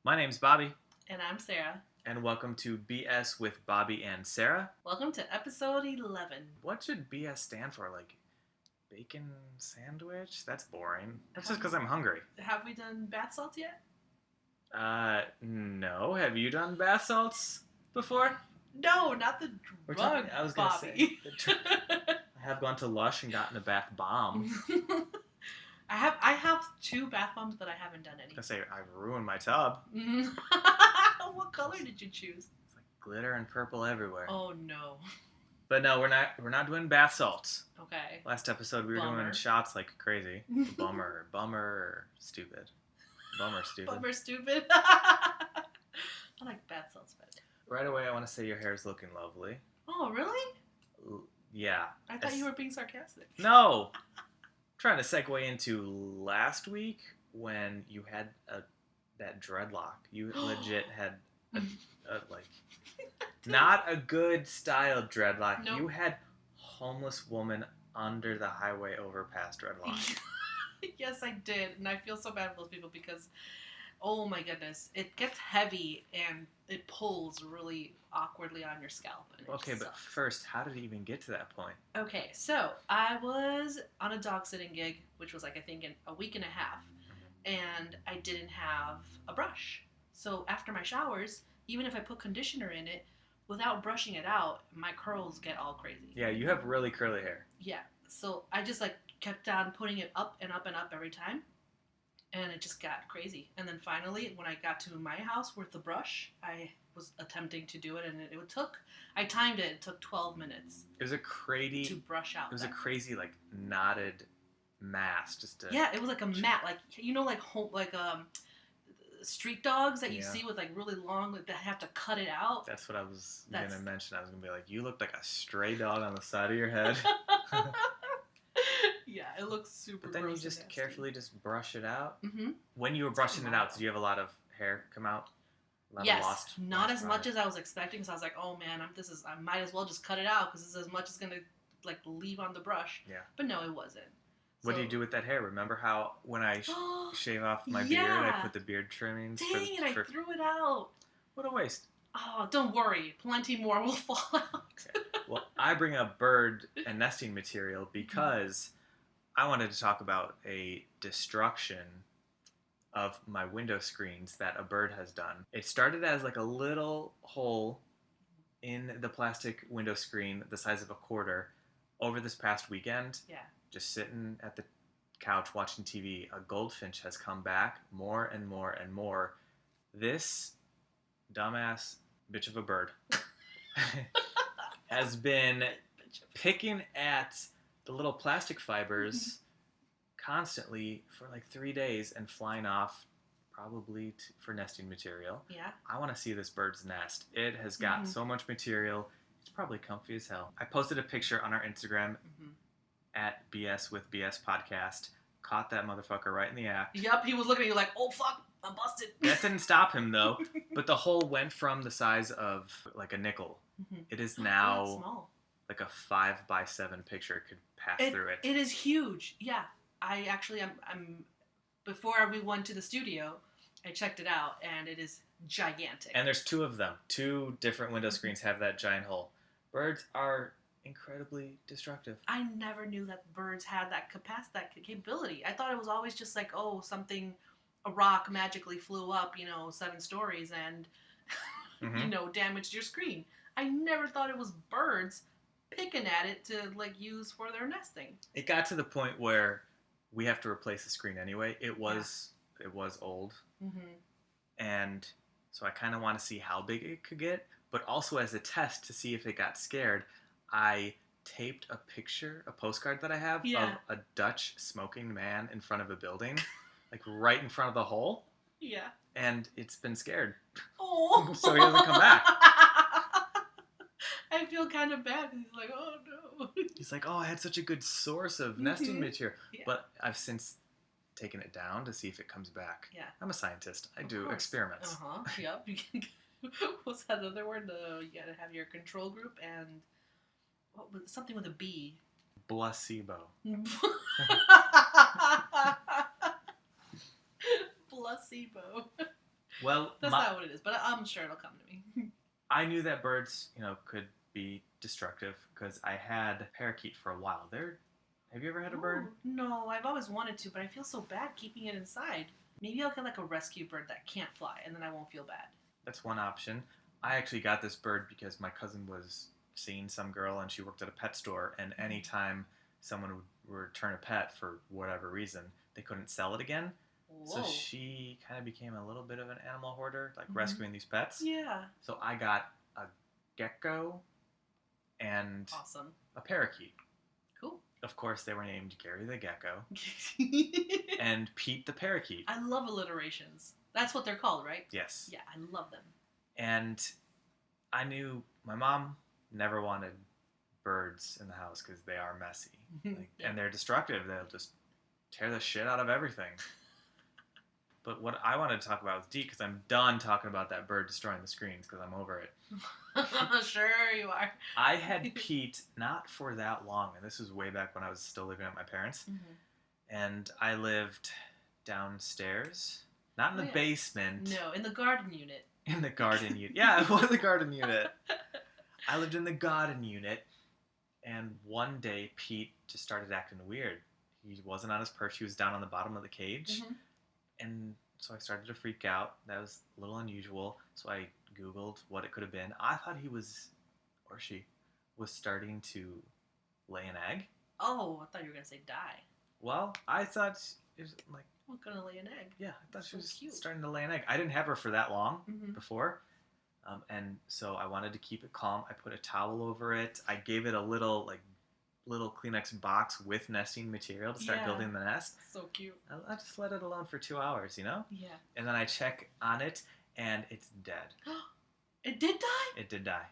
My name's Bobby, And I'm Sarah. and welcome to BS with Bobby and Sarah. Welcome to episode 11. What should BS stand for? Like, bacon sandwich? That's boring. That's just because I'm hungry. Have we done bath salts yet? No. Have you done bath salts before? No, not the drug, I was gonna Bobby. say. I have gone to Lush and gotten a bath bomb. I have 2 bath bombs, but I haven't done any. I say I ruined my tub. What color did you choose? It's like glitter and purple everywhere. Oh no. But no, we're not doing bath salts. Okay. Last episode we were doing shots like crazy. Bummer, stupid. Bummer, stupid. Bummer, stupid. I like bath salts better. Right away, I want to say your hair's looking lovely. Oh, really? Yeah. I thought you were being sarcastic. No! Trying to segue into last week when you had that dreadlock. You legit had not a good style dreadlock. Nope. You had homeless woman under the highway overpass dreadlock. Yes, I did, and I feel so bad for those people because, oh my goodness, it gets heavy and it pulls really awkwardly on your scalp. And Okay, but first, how did it even get to that point? Okay, so I was on a dog sitting gig, which was I think in a week and a half, and I didn't have a brush. So after my showers, even if I put conditioner in it, without brushing it out, my curls get all crazy. Yeah, you have really curly hair. Yeah, so I just kept on putting it up and up and up every time, and it just got crazy. And then finally, when I got to my house with the brush, I was attempting to do it, and I timed it. It took 12 minutes. It was a crazy to brush out. It was a crazy knotted mass, just to. Yeah, it was like a mat, street dogs that you see with really long, that have to cut it out. That's what I was gonna mention. I was gonna be like, you looked like a stray dog on the side of your head. Yeah, it looks super. But then you just carefully just brush it out. Mm-hmm. When you were brushing it out, did you have a lot of hair come out? Yes, not as much as I was expecting. So I was like, oh man, I might as well just cut it out because it's as much as gonna leave on the brush. Yeah. But no, it wasn't. What do you do with that hair? Remember how when I shave off my beard, I put the beard trimmings? Dang it, I threw it out. What a waste. Oh, don't worry. Plenty more will fall out. Okay. Well, I bring up bird and nesting material because I wanted to talk about a destruction of my window screens that a bird has done. It started as a little hole in the plastic window screen the size of a quarter. Over this past weekend, just sitting at the couch watching TV, a goldfinch has come back more and more and more. This dumbass bitch of a bird has been picking at the little plastic fibers constantly for 3 days and flying off, probably for nesting material. Yeah. I want to see this bird's nest. It has got so much material. It's probably comfy as hell. I posted a picture on our Instagram at BS with BS podcast. Caught that motherfucker right in the act. Yep, he was looking at you like, oh fuck, I'm busted. That didn't stop him though. But the hole went from the size of a nickel. It is now small. A 5x7 picture could pass through it. It is huge. Yeah. I actually I'm before we went to the studio, I checked it out and it is gigantic. And there's 2 of them. 2 different window screens have that giant hole. Birds are incredibly destructive. I never knew that birds had that capability. I thought it was always just a rock magically flew up, 7 stories and damaged your screen. I never thought it was birds picking at it to use for their nesting. It got to the point where we have to replace the screen anyway. It was old. And so I kind of want to see how big it could get, but also as a test to see if it got scared, I taped a postcard that I have of a Dutch smoking man in front of a building, right in front of the hole. Yeah. And it's been scared. Oh. So he doesn't come back. I feel kind of bad because he's like, oh no. He's like, oh, I had such a good source of nesting material. Yeah. But I've since taken it down to see if it comes back. Yeah. I'm a scientist. I do experiments. Yep. What's that other word? You gotta have your control group and what was something with a B? Placebo. Placebo. Well, That's not what it is, but I'm sure it'll come to me. I knew that birds, could be destructive because I had parakeet for a while. Have you ever had a bird? Ooh, no, I've always wanted to, but I feel so bad keeping it inside. Maybe I'll get like a rescue bird that can't fly, and then I won't feel bad. That's one option. I actually got this bird because my cousin was seeing some girl and she worked at a pet store, and anytime someone would return a pet for whatever reason, they couldn't sell it again. Whoa. So she kind of became a little bit of an animal hoarder, like rescuing these pets. Yeah. So I got a gecko and Awesome. a parakeet. Cool. Of course, they were named Gary the gecko and Pete the parakeet. I love alliterations. That's what they're called, right? Yes. Yeah, I love them. And I knew my mom never wanted birds in the house because they are messy. And they're destructive. They'll just tear the shit out of everything. But what I wanted to talk about was Dee, because I'm done talking about that bird destroying the screens because I'm over it. Sure you are. I had Pete not for that long, and this was way back when I was still living at my parents'. And I lived downstairs. Not in the basement. No, in the garden unit. In the garden unit. Yeah, it was the garden unit. I lived in the garden unit, and one day Pete just started acting weird. He wasn't on his perch. He was down on the bottom of the cage. And so I started to freak out. That was a little unusual. So I Googled what it could have been. I thought he was, or she, was starting to lay an egg. Oh, I thought you were going to say die. Well, I thought it was like... Well, going to lay an egg. Yeah, I thought she was cute. Starting to lay an egg. I didn't have her for that long before. And so I wanted to keep it calm. I put a towel over it. I gave it a little Kleenex box with nesting material to start building the nest. So cute. I just let it alone for 2 hours, Yeah. And then I check on it, and it's dead. It did die? It did die.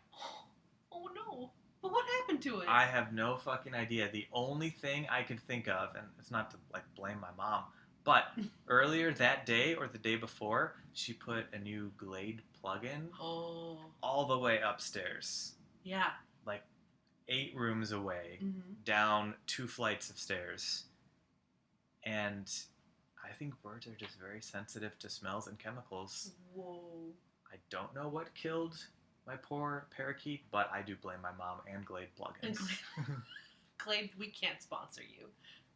Oh no. But what happened to it? I have no fucking idea. The only thing I could think of, and it's not to blame my mom, but earlier that day or the day before, she put a new Glade plug-in all the way upstairs. Yeah. 8 rooms away, down 2 flights of stairs. And I think birds are just very sensitive to smells and chemicals. Whoa. I don't know what killed my poor parakeet, but I do blame my mom and Glade plugins. Glade, we can't sponsor you.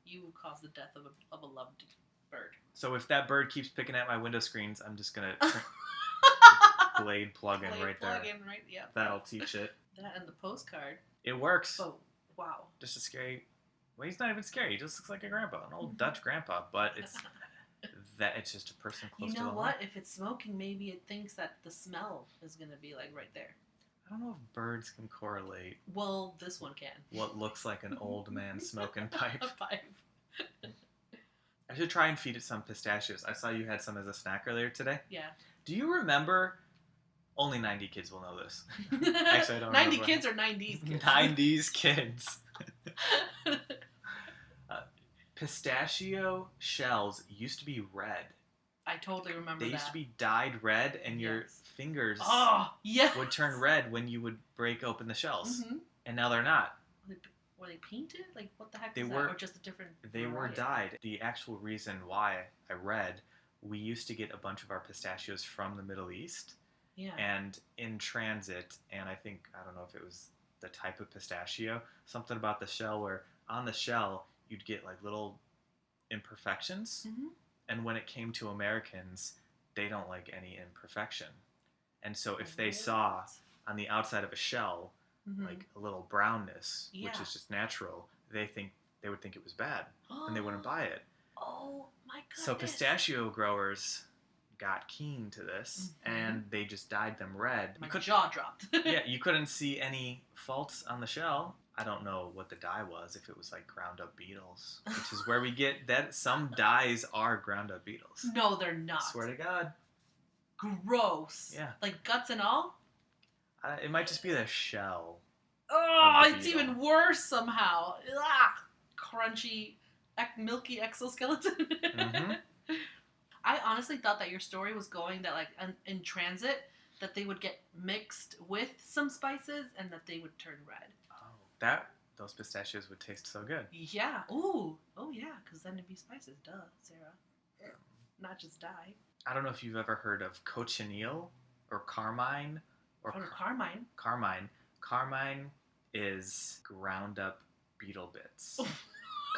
You caused the death of a loved bird. So if that bird keeps picking at my window screens, I'm just going to Glade plug-in right there. Yeah. That'll teach it. That and the postcard. It works. Oh, wow. Just a scary... Well, he's not even scary. He just looks like a grandpa, an old Dutch grandpa. But it's just a person close to the You know light. what? If it's smoking, maybe it thinks that the smell is going to be right there. I don't know if birds can correlate. Well, this one can. What looks like an old man smoking pipe. A pipe. I should try and feed it some pistachios. I saw you had some as a snack earlier today. Yeah. Do you remember... Only 90 kids will know this. Actually, I don't 90 remember. kids or 90s kids? 90s kids. Pistachio shells used to be red. I totally remember They that. used to be dyed red, and your fingers would turn red when you would break open the shells. And now they're not. Were they painted? What the heck They is were, that? Or just a different They variety? were dyed. The actual reason why I read, we used to get a bunch of our pistachios from the Middle East. Yeah. And in transit, and I don't know if it was the type of pistachio, something about the shell where on the shell you'd get little imperfections. And when it came to Americans, they don't like any imperfection. And so if they saw on the outside of a shell a little brownness, which is just natural, they would think it was bad, and they wouldn't buy it. Oh my goodness. So pistachio growers got keen to this, and they just dyed them red. My jaw dropped. Yeah, you couldn't see any faults on the shell. I don't know what the dye was, if it was ground up beetles, which is where we get that. Some dyes are ground up beetles. No, they're not. Swear to God. Gross. Yeah. Guts and all? It might just be the shell. Oh, it's even worse somehow. Ugh. Crunchy, milky exoskeleton. I honestly thought that your story was going that in transit that they would get mixed with some spices and that they would turn red. Oh, those pistachios would taste so good. Yeah. Ooh. Oh yeah, because then it'd be spices. Duh, Sarah. Not just dye. I don't know if you've ever heard of cochineal or carmine or Or Carmine. carmine. Carmine is ground up beetle bits.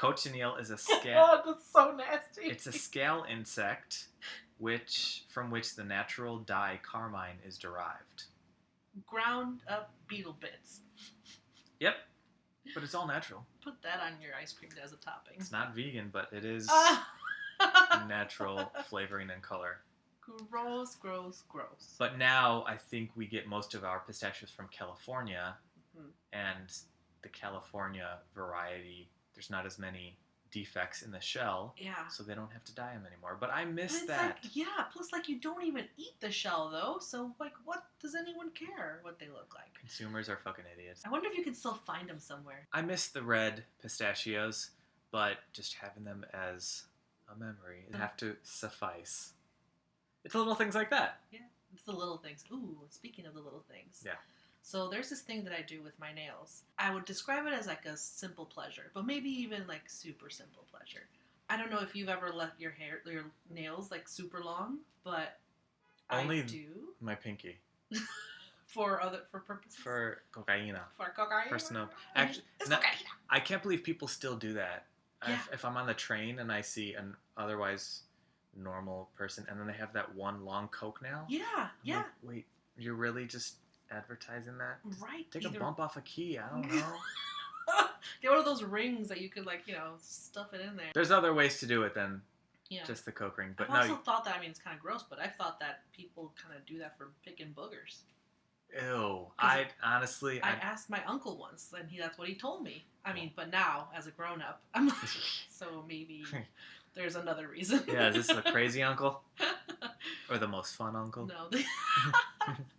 Cochineal is a scale. God, that's so nasty. It's a scale insect, from which the natural dye carmine is derived. Ground up beetle bits. Yep, but it's all natural. Put that on your ice cream as a topping. It's not vegan, but it is natural flavoring and color. Gross, gross, gross. But now I think we get most of our pistachios from California, and the California variety, there's not as many defects in the shell, so they don't have to dye them anymore. But I miss that. Plus you don't even eat the shell though, so what does anyone care what they look like? Consumers are fucking idiots. I wonder if you can still find them somewhere. I miss the red pistachios, but just having them as a memory, they have to suffice. It's the little things like that. Yeah, it's the little things. Ooh, speaking of the little things. Yeah. So there's this thing that I do with my nails. I would describe it as like a simple pleasure, but maybe even like super simple pleasure. I don't know if you've ever left your nails like super long, but only I do. My pinky. For purposes. For cocaine. For cocaine. For snow. Actually, I can't believe people still do that. Yeah. If I'm on the train and I see an otherwise normal person and then they have that one long coke nail. Yeah, I'm like, wait, you're really just advertising that? Right. Take a bump off a key. I don't know. Get one of those rings that you could stuff it in there. There's other ways to do it than just the coke ring. But I've also thought that, it's kind of gross, but I've thought that people kind of do that for picking boogers. Ew. I asked my uncle once, and that's what he told me. But now, as a grown-up, I'm like, so maybe there's another reason. Yeah, is this the crazy uncle? Or the most fun uncle? No.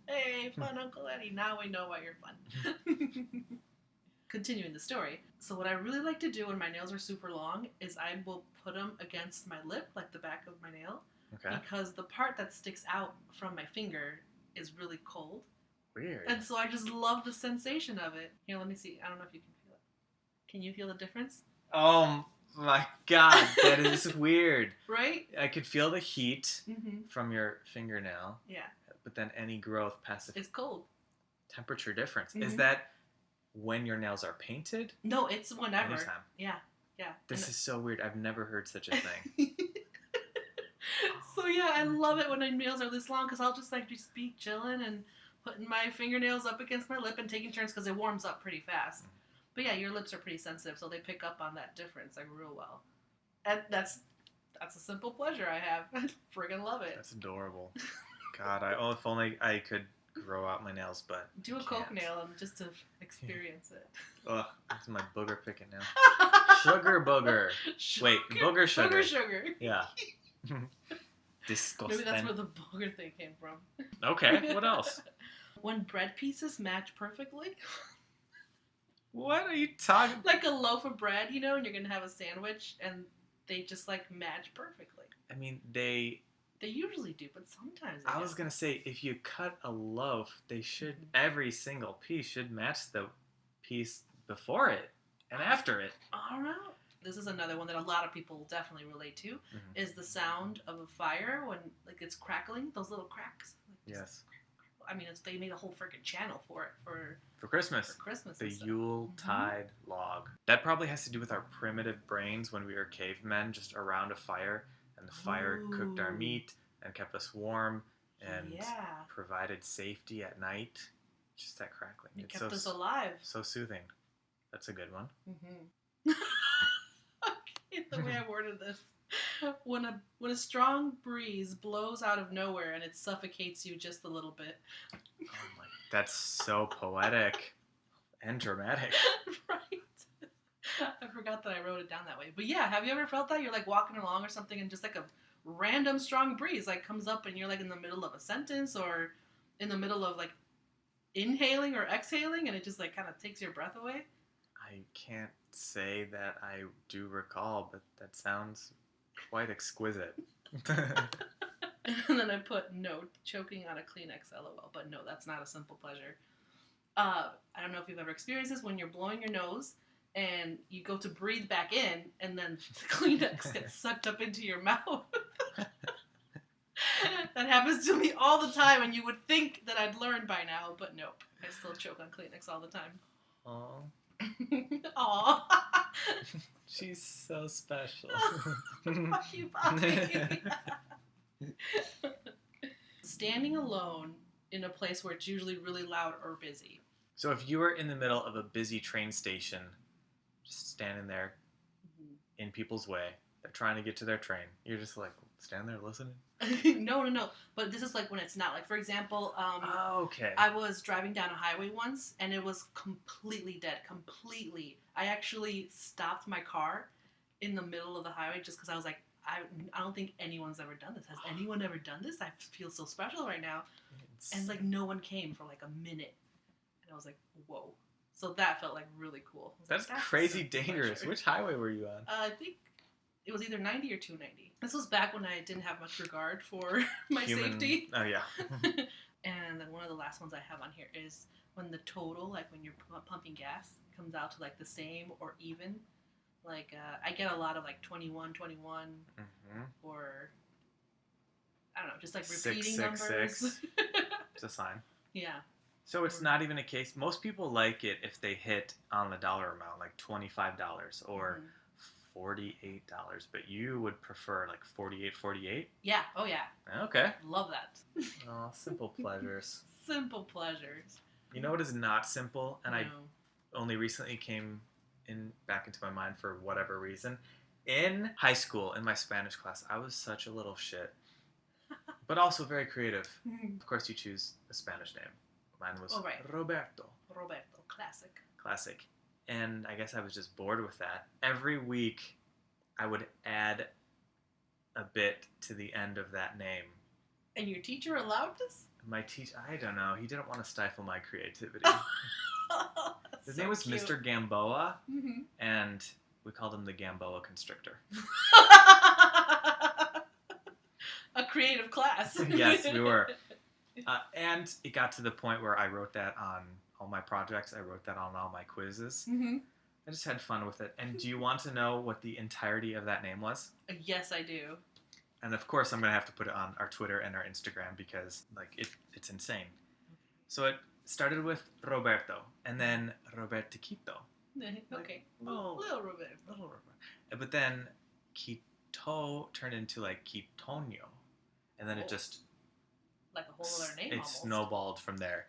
Hey, fun Uncle Eddie, now we know why you're fun. Continuing the story. So what I really like to do when my nails are super long is I will put them against my lip, like the back of my nail. Okay. Because the part that sticks out from my finger is really cold. Weird. And so I just love the sensation of it. Here, let me see. I don't know if you can feel it. Can you feel the difference? Oh my god, that is weird. Right? I could feel the heat from your fingernail. Yeah. But then any growth past the It's cold. Temperature difference. Is that when your nails are painted? No, it's whenever. Anytime. Yeah. This is so weird. I've never heard such a thing. So yeah, I love it when my nails are this long because I'll just be chilling and putting my fingernails up against my lip and taking turns because it warms up pretty fast. But yeah, your lips are pretty sensitive, so they pick up on that difference real well. And that's a simple pleasure I have. I friggin' love it. That's adorable. God, if only I could grow out my nails, but do a coke nail just to experience it. Ugh, that's my booger picking now. Sugar booger. Wait, booger sugar. Booger sugar. Yeah. Disgusting. Maybe that's where the booger thing came from. Okay, what else? When bread pieces match perfectly. What are you talking? Like a loaf of bread, and you're gonna have a sandwich, and they just match perfectly. They usually do, but sometimes I was gonna say, if you cut a loaf, they should every single piece should match the piece before it and after it. I don't know. This is another one that a lot of people will definitely relate to. Is the sound of a fire when it's crackling, those little cracks. Yes. They made a whole freaking channel for it for Christmas. For Christmas. The Yuletide log. That probably has to do with our primitive brains when we were cavemen, just around a fire, and the fire cooked our meat and kept us warm and provided safety at night. Just that crackling. It kept us alive. So soothing. That's a good one. Okay, the way I worded this. When a strong breeze blows out of nowhere and it suffocates you just a little bit. Oh my, that's so poetic and dramatic. Right. I forgot that I wrote it down that way. But yeah, have you ever felt that? You're walking along or something and just a random strong breeze comes up and you're in the middle of a sentence or in the middle of inhaling or exhaling and it just kind of takes your breath away? I can't say that I do recall, but that sounds quite exquisite. And then I put, no, choking on a Kleenex, LOL. But no, that's not a simple pleasure. I don't know if you've ever experienced this when you're blowing your nose and you go to breathe back in and then the Kleenex gets sucked up into your mouth. That happens to me all the time, and you would think that I'd learn by now, but nope. I still choke on Kleenex all the time. Aww. Aw. She's so special. Fuck you, Bobby. Standing alone in a place where it's usually really loud or busy. So if you were in the middle of a busy train station, just standing there in people's way, they're trying to get to their train, you're just like, stand there listening? No. But this is like when it's not. Like, for example, okay. I was driving down a highway once, and it was completely dead. Completely. I actually stopped my car in the middle of the highway just because I was like, I don't think anyone's ever done this. Has anyone ever done this? I feel so special right now. And like no one came for like a minute. And I was like, whoa. So that felt like really cool. That's crazy dangerous. Pleasure. Which highway were you on? I think it was either 90 or 290. This was back when I didn't have much regard for my safety. Oh, yeah. And then one of the last ones I have on here is when the total, like when you're pumping gas, comes out to like the same or even. Like, I get a lot of like 21, or I don't know, just like repeating numbers. 666. It's a sign. Yeah. So it's not even a case. Most people like it if they hit on the dollar amount, like $25 or $48, but you would prefer like $48.48? Yeah. Oh, yeah. Okay. Love that. Oh, simple pleasures. Simple pleasures. You know what is not simple? And No. I only recently came back into my mind for whatever reason. In high school, in my Spanish class, I was such a little shit, but also very creative. Of course, you choose a Spanish name. Mine was Roberto. Roberto, classic. Classic. And I guess I was just bored with that. Every week, I would add a bit to the end of that name. And your teacher allowed this? My teacher, I don't know. He didn't want to stifle my creativity. His name was cute. Mr. Gamboa, and we called him the Gamboa Constrictor. A creative class. Yes, we were. And it got to the point where I wrote that on all my projects. I wrote that on all my quizzes. I just had fun with it. And do you want to know what the entirety of that name was? Yes, I do. And of course, I'm going to have to put it on our Twitter and our Instagram because like it's insane. So it started with Roberto, and then Robertiquito. Okay. Oh, Little Roberto. Little Roberto. But then Quito turned into like Quitonio. And then it just... Like a whole other name It almost. snowballed from there.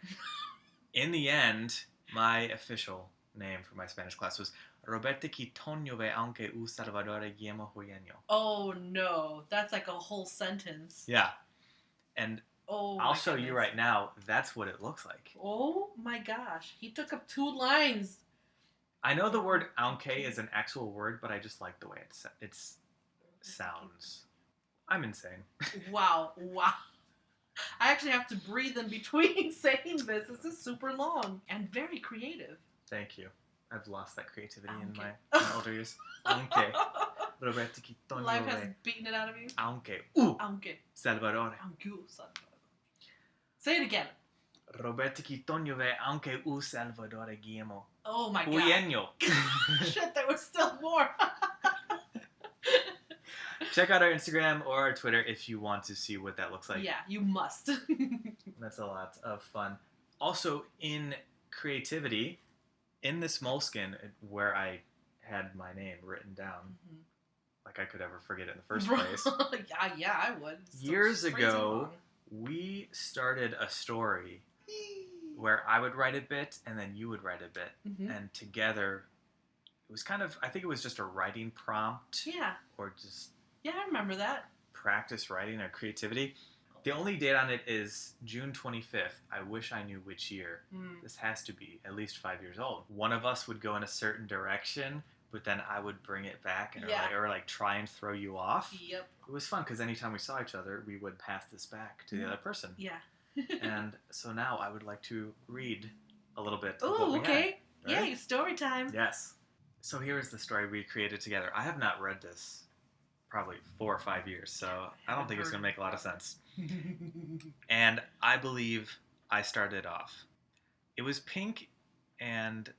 In the end, my official name for my Spanish class was Roberto Quitonio ve aunque u Salvador Guillermo Huyeño. Oh no, that's like a whole sentence. Yeah. And Oh, I'll show you right now. That's what it looks like. Oh my gosh. He took up 2 lines. I know the word aunque is an actual word, but I just like the way it sounds. I'm insane. Wow. I actually have to breathe in between saying this. This is super long and very creative. Thank you. I've lost that creativity in Aunque. my older years. Aunque. Roberto Quitonio Life has ve beaten it out of you. aunque Aunque. Salvador. Aunque Salvador. Say it again. Roberto Quitonio ve aunque u Salvador Guillermo Oh my god. Huyeño. Shit, there was still more. Check out our Instagram or our Twitter if you want to see what that looks like. Yeah, you must. That's a lot of fun. Also, in creativity, in this moleskin where I had my name written down, like I could ever forget it in the first place. yeah, I would. It's so Years crazy ago, long. we started a story where I would write a bit and then you would write a bit. And together, it was kind of, I think it was just a writing prompt. Yeah. Or just... Yeah, I remember that. Practice writing or creativity. The only date on it is June 25th. I wish I knew which year. This has to be at least 5 years old. One of us would go in a certain direction, but then I would bring it back and or try and throw you off. Yep. It was fun because anytime we saw each other, we would pass this back to the other person. Yeah. And so now I would like to read a little bit. Oh, okay. Had, right? Yay, story time. Yes. So here is the story we created together. I have not read this probably 4 or 5 years, so I don't think it's going to make a lot of sense. And I believe I started off. It was pink, and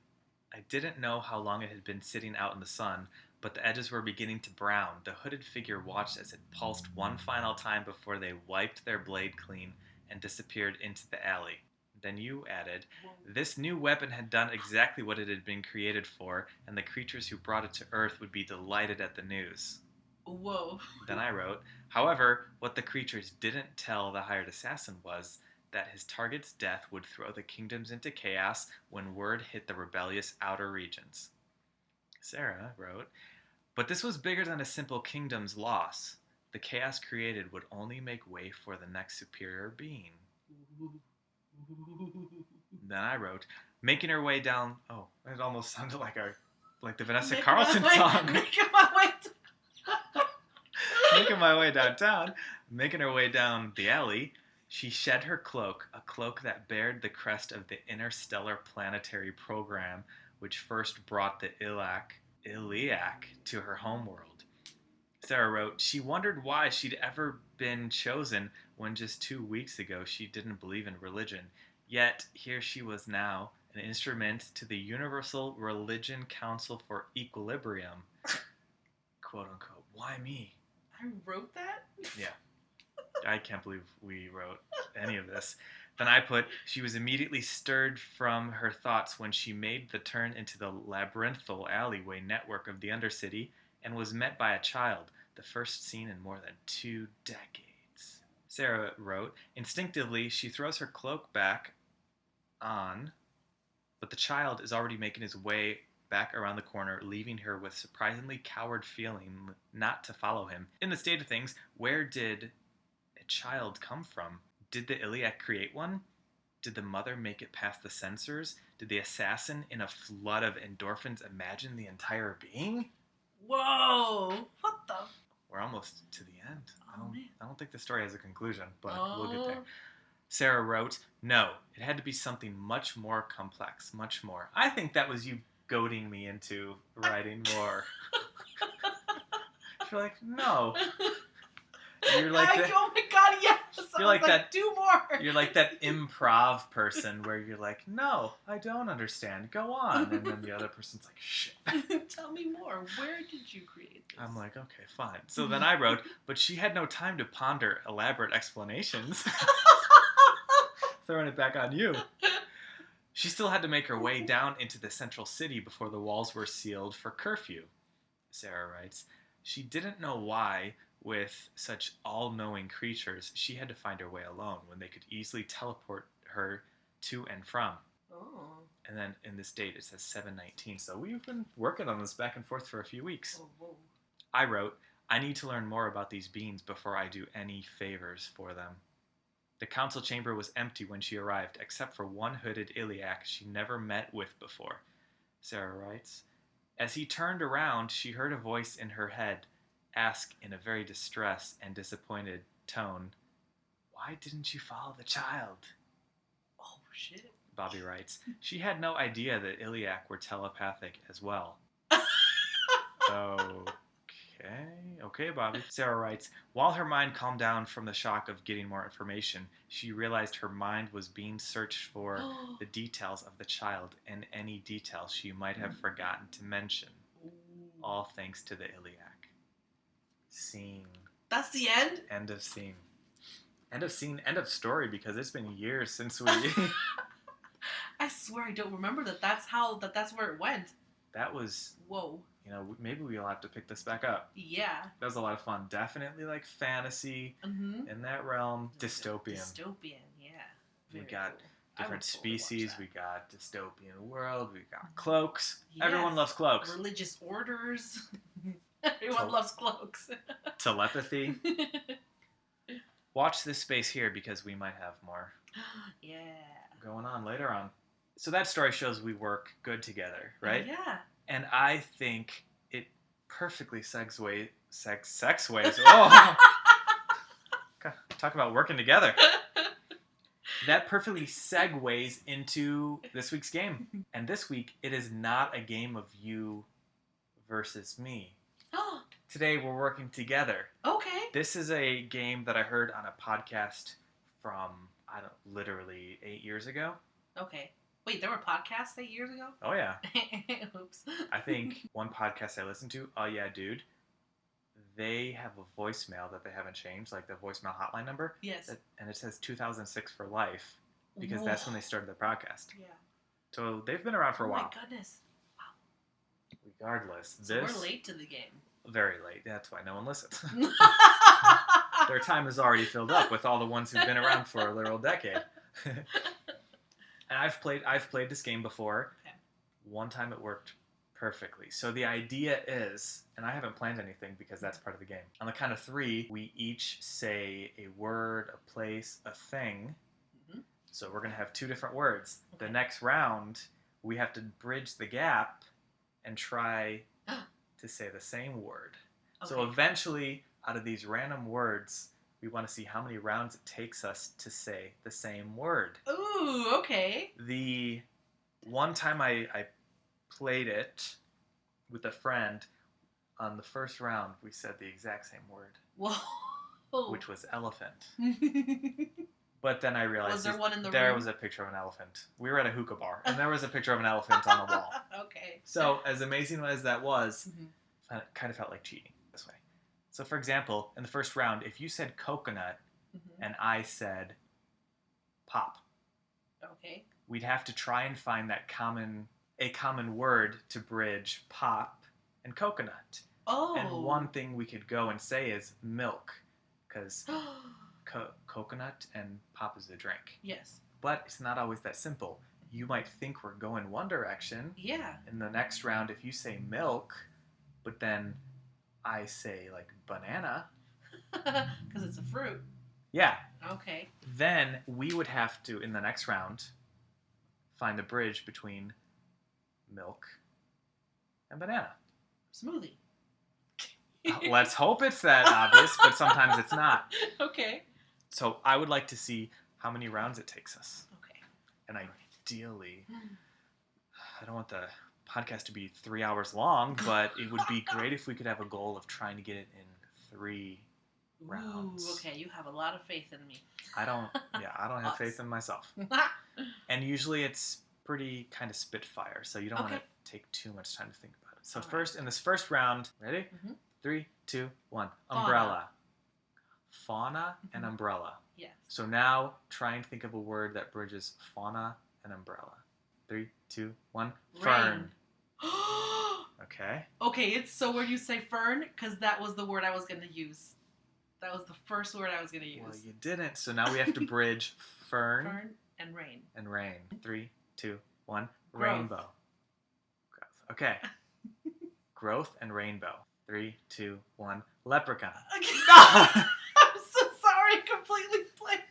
I didn't know how long it had been sitting out in the sun, but the edges were beginning to brown. The hooded figure watched as it pulsed one final time before they wiped their blade clean and disappeared into the alley. Then you added, this new weapon had done exactly what it had been created for, and the creatures who brought it to Earth would be delighted at the news. Whoa. Then I wrote, however, what the creatures didn't tell the hired assassin was that his target's death would throw the kingdoms into chaos when word hit the rebellious outer regions. Sarah wrote, but this was bigger than a simple kingdom's loss. The chaos created would only make way for the next superior being. Then I wrote, making her way down... Oh, it almost sounded like the Vanessa Carlton song. Making my way downtown, making her way down the alley, she shed her cloak, a cloak that bared the crest of the interstellar planetary program, which first brought the Iliac to her homeworld. Sarah wrote, she wondered why she'd ever been chosen when just 2 weeks ago she didn't believe in religion. Yet, here she was now, an instrument to the Universal Religion Council for Equilibrium. Quote unquote. Why me? I wrote that? Yeah. I can't believe we wrote any of this. Then I put, she was immediately stirred from her thoughts when she made the turn into the labyrinthal alleyway network of the Undercity and was met by a child, the first seen in more than 2 decades. Sarah wrote, instinctively, she throws her cloak back on, but the child is already making his way back around the corner, leaving her with surprisingly coward feeling not to follow him. In the state of things, where did a child come from? Did the Iliac create one? Did the mother make it past the censors? Did the assassin, in a flood of endorphins, imagine the entire being? Whoa! What the? We're almost to the end. Oh, I don't think the story has a conclusion, but we'll get Oh. there. Sarah wrote, no, it had to be something much more complex, much more. I think that was you goading me into writing more. You're like, no. You're like oh my god, yes! You're like that. Do more. You're like that improv person where you're like, no, I don't understand. Go on, and then the other person's like, shit. Tell me more. Where did you create this? I'm like, okay, fine. So then I wrote, but she had no time to ponder elaborate explanations. Throwing it back on you. She still had to make her way down into the central city before the walls were sealed for curfew. Sarah writes, she didn't know why, with such all-knowing creatures, she had to find her way alone when they could easily teleport her to and from. Oh. And then in this date it says 7/19, so we've been working on this back and forth for a few weeks. Oh, whoa. I wrote, I need to learn more about these beings before I do any favors for them. The council chamber was empty when she arrived, except for one hooded Iliac she never met with before. Sarah writes, as he turned around, she heard a voice in her head ask in a very distressed and disappointed tone, why didn't you follow the child? Oh, shit. Bobby writes, she had no idea that Iliac were telepathic as well. Okay, Bobby. Sarah writes, while her mind calmed down from the shock of getting more information, she realized her mind was being searched for the details of the child and any details she might have forgotten to mention. All thanks to the Iliac. Scene. That's the end? End of scene. End of scene, end of story, because it's been years since we... I swear I don't remember that's where it went. That was... Whoa. You know, maybe we'll have to pick this back up. Yeah. That was a lot of fun. Definitely like fantasy in that realm. Dystopian. Dystopian, yeah. We Very got cool. different totally watch species. that. We got dystopian world. We got cloaks. Yes. Everyone loves cloaks. Religious orders. Everyone loves cloaks. Telepathy. Watch this space here because we might have more Yeah. going on later on. So that story shows we work good together, right? Yeah. And I think it perfectly segues. Oh, talk about working together. That perfectly segues into this week's game. And this week, it is not a game of you versus me. Today, we're working together. Okay. This is a game that I heard on a podcast from, literally 8 years ago. Okay. Wait, there were podcasts 8 years ago? Oh, yeah. Oops. I think one podcast I listened to, Oh Yeah Dude, they have a voicemail that they haven't changed, like the voicemail hotline number. Yes. And it says 2006 for life, because that's when they started their podcast. Yeah. So they've been around for a while. Oh my goodness. Regardless, So we're late to the game. Very late. That's why no one listens. Their time is already filled up with all the ones who've been around for a literal decade. And I've played this game before. Okay. One time it worked perfectly. So the idea is, and I haven't planned anything because that's part of the game. On the count of 3, we each say a word, a place, a thing. Mm-hmm. So we're going to have 2 different words. Okay. The next round, we have to bridge the gap and try to say the same word. Okay. So eventually, out of these random words, we want to see how many rounds it takes us to say the same word. Ooh, okay. The one time I played it with a friend, on the first round, we said the exact same word. Whoa. Which was elephant. But then I realized was there one in the there room? was a picture of an elephant. We were at a hookah bar, and there was a picture of an elephant on the wall. Okay. So, as amazing as that was, Mm-hmm. it kind of felt like cheating this way. So, for example, in the first round, if you said coconut Mm-hmm. and I said pop, Okay. we'd have to try and find a common word to bridge pop and coconut. Oh. And one thing we could go and say is milk, because coconut and pop is a drink. Yes. But it's not always that simple. You might think we're going one direction. Yeah. In the next round, if you say milk, but then I say like banana. Because it's a fruit. Yeah. Okay. Then we would have to, in the next round, find the bridge between milk and banana. Smoothie. Let's hope it's that obvious, but sometimes it's not. Okay. So I would like to see how many rounds it takes us. Okay. And ideally, I don't want the podcast to be 3 hours long, but it would be great if we could have a goal of trying to get it in 3 rounds. Ooh, okay, you have a lot of faith in me. I don't have faith in myself. And usually it's pretty kind of spitfire, so you don't want to take too much time to think about it. So in this first round, ready? Mm-hmm. 3, 2, 1. Fauna. Umbrella. Fauna and umbrella. Yes. So now try and think of a word that bridges fauna and umbrella. 3, 2, 1. Fern. Okay. Okay, it's so when you say fern, because that was the word I was going to use. That was the first word I was going to use. Well, you didn't, so now we have to bridge fern, Fern and rain. and rain. 3, 2, 1. Growth. Rainbow. Growth. Okay. Growth and rainbow. 3, 2, 1. Leprechaun. I'm so sorry, completely blanked.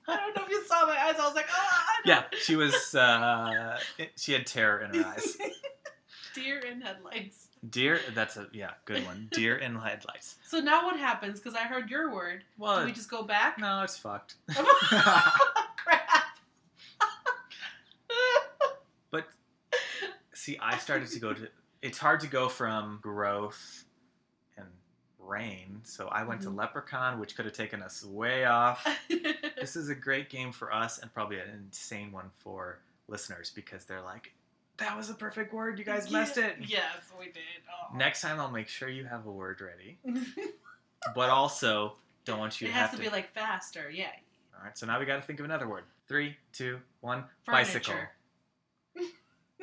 I don't know if you saw my eyes. I was like, Yeah, she was. She had terror in her eyes. Deer in headlights. Deer. That's a good one. Deer in headlights. So now what happens? Because I heard your word. Well, do we just go back? No, it's fucked. Crap. But see, I started to go to. It's hard to go from growth and rain, so I went to leprechaun, which could have taken us way off. This is a great game for us, and probably an insane one for listeners, because they're like, that was a perfect word, you guys messed it. Yes, we did. Oh. Next time I'll make sure you have a word ready, but also don't want you it to has have to be like faster, yeah. All right, so now we got to think of another word. 3, 2, 1. Furniture. Bicycle.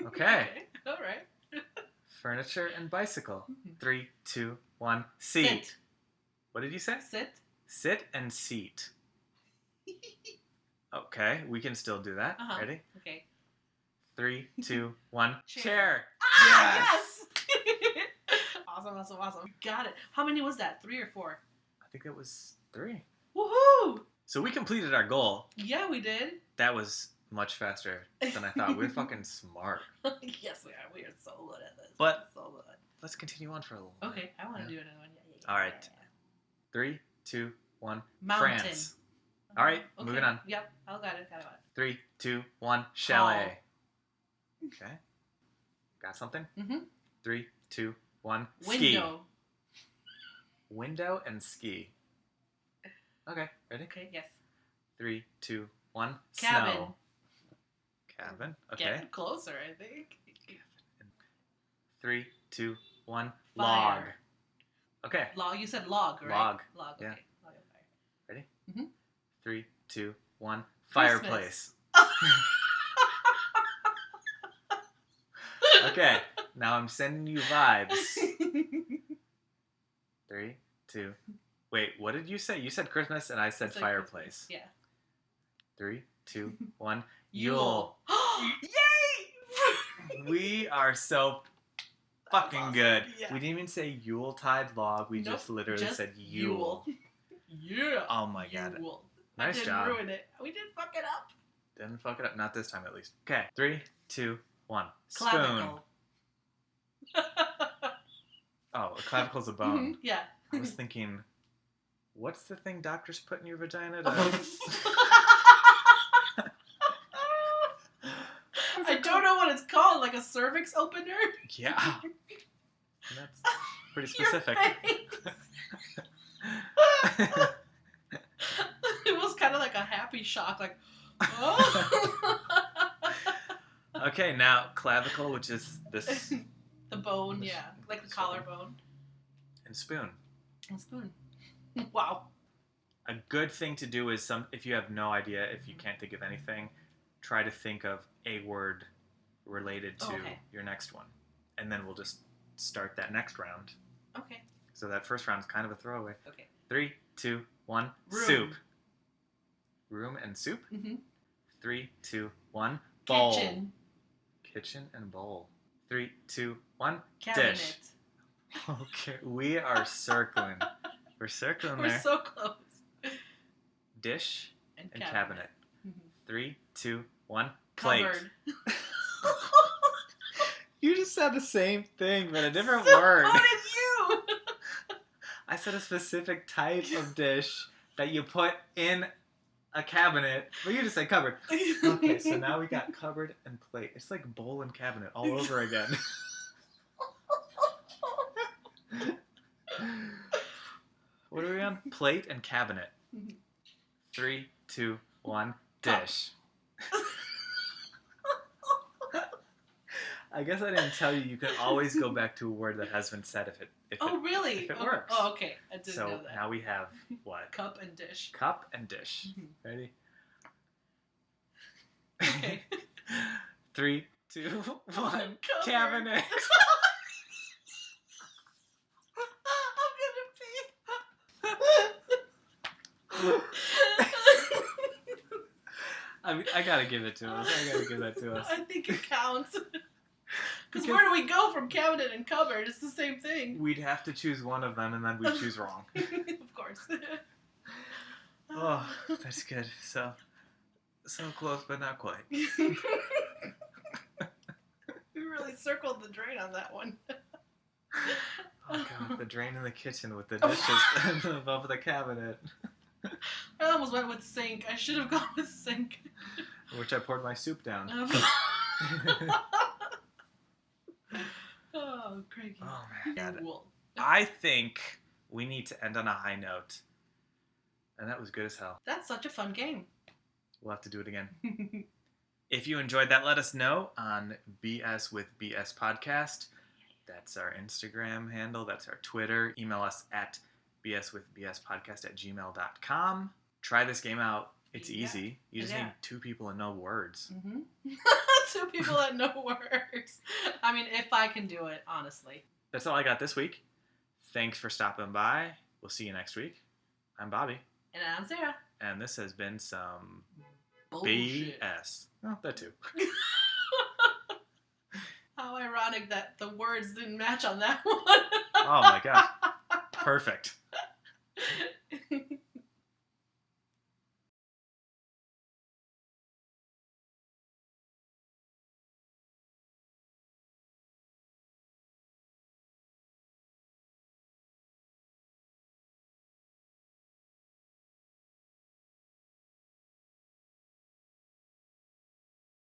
Okay. All right. Furniture and bicycle. 3, 2, 1. Seat. Sit. What did you say? Sit. Sit and seat. Okay, we can still do that. Ready? Okay. 3, 2, 1. Chair. Ah, yes! Awesome. Got it. How many was that? 3 or 4? I think that was 3. Woohoo! So we completed our goal. Yeah, we did. That was much faster than I thought. We're fucking smart. Yes, we are. We are so good at this. But so good. Let's continue on for a little Okay, I want to do another one. Yeah. All right. 3, 2, 1. Mountain. France. All right, moving on. Yep, I got it. 3, 2, 1. Chalet. Okay. Got something? 3, 2, 1. Ski. Window. Window and ski. Okay, ready? Okay, yes. 3, 2, 1. Cabin. Snow. Cabin. Okay. Getting closer, I think. 3, 2, 1. Fire. Log. Okay. Log. You said log, right? Log. Log. Okay. Yeah. Log and fire. Ready? Mhm. 3, 2, 1. Christmas. Fireplace. Okay. Now I'm sending you vibes. 3, 2. Wait, what did you say? You said Christmas and I said fireplace. Christmas. Yeah. 3, 2, 1. Yule. Yule. Yay! We are so fucking awesome. good. Yeah. We didn't even say Yuletide log. We Nope, just literally just said Yule. Yeah. Oh my god. Yule. Nice I didn't job. ruin it. We didn't fuck it up. Didn't fuck it up. Not this time, at least. Okay. 3, 2, 1. Spoon. Clavicle. Oh, a clavicle's a bone. Mhm, yeah. I was thinking, what's the thing doctors put in your vagina? I don't know what it's called. Like a cervix opener? Yeah. That's pretty Your specific. face. It was kind of like a happy shock. Like, oh. Okay, now clavicle, which is this, The bone, yeah. Like the collarbone. and spoon. And spoon. Wow. A good thing to do is if you have no idea, if you can't think of anything, try to think of a word related to your next one. And then we'll just start that next round. Okay. So that first round is kind of a throwaway. Okay. 3, 2, 1. Room. Soup. Room and soup. Mm-hmm. 3, 2, 1. Bowl. Kitchen. Kitchen and bowl. 3, 2, 1. Cabinet. Dish. Okay, we are circling. We're circling We're there. so close. Dish And and cabinet. Mhm. 3, 2, 1. Plate. Cupboard. You just said the same thing, but a different So word. did you? I said a specific type of dish that you put in a cabinet, but you just said cupboard. Okay, so now we got cupboard and plate. It's like bowl and cabinet all over again. What are we on? Plate and cabinet. 3, 2, 1. Dish. I guess I didn't tell you can always go back to a word that has been said if Really? it works. Oh, okay. I didn't So know that. now we have what? Cup and dish. Cup and dish. Mhm. Ready? Okay. 3, 2, 1. Cupboard. Cabinet. I mean, I gotta give it to us. I gotta give that to us. I think it counts. Because Because- where do we go from cabinet and cupboard? It's the same thing. We'd have to choose one of them, and then we'd choose wrong. Of course. Oh, that's good. So close, but not quite. We really circled the drain on that one. Oh god, the drain in the kitchen with the dishes above the cabinet, I almost went with sink. I should have gone with sink. which I poured my soup down. Oh, Craigie. Oh my god. Wool. I think we need to end on a high note. And that was good as hell. That's such a fun game. We'll have to do it again. If you enjoyed that, let us know on BS with BS Podcast. That's our Instagram handle. That's our Twitter. Email us at bswithbspodcast@gmail.com. Try this game out. It's Yeah. easy. You just need 2 people and no words. Mm-hmm. 2 people that know words. I mean, if I can do it, honestly. That's all I got this week. Thanks for stopping by. We'll see you next week. I'm Bobby. And I'm Sarah. And this has been some Bullshit. BS. Oh, that too. How ironic that the words didn't match on that one. Oh my god. Perfect.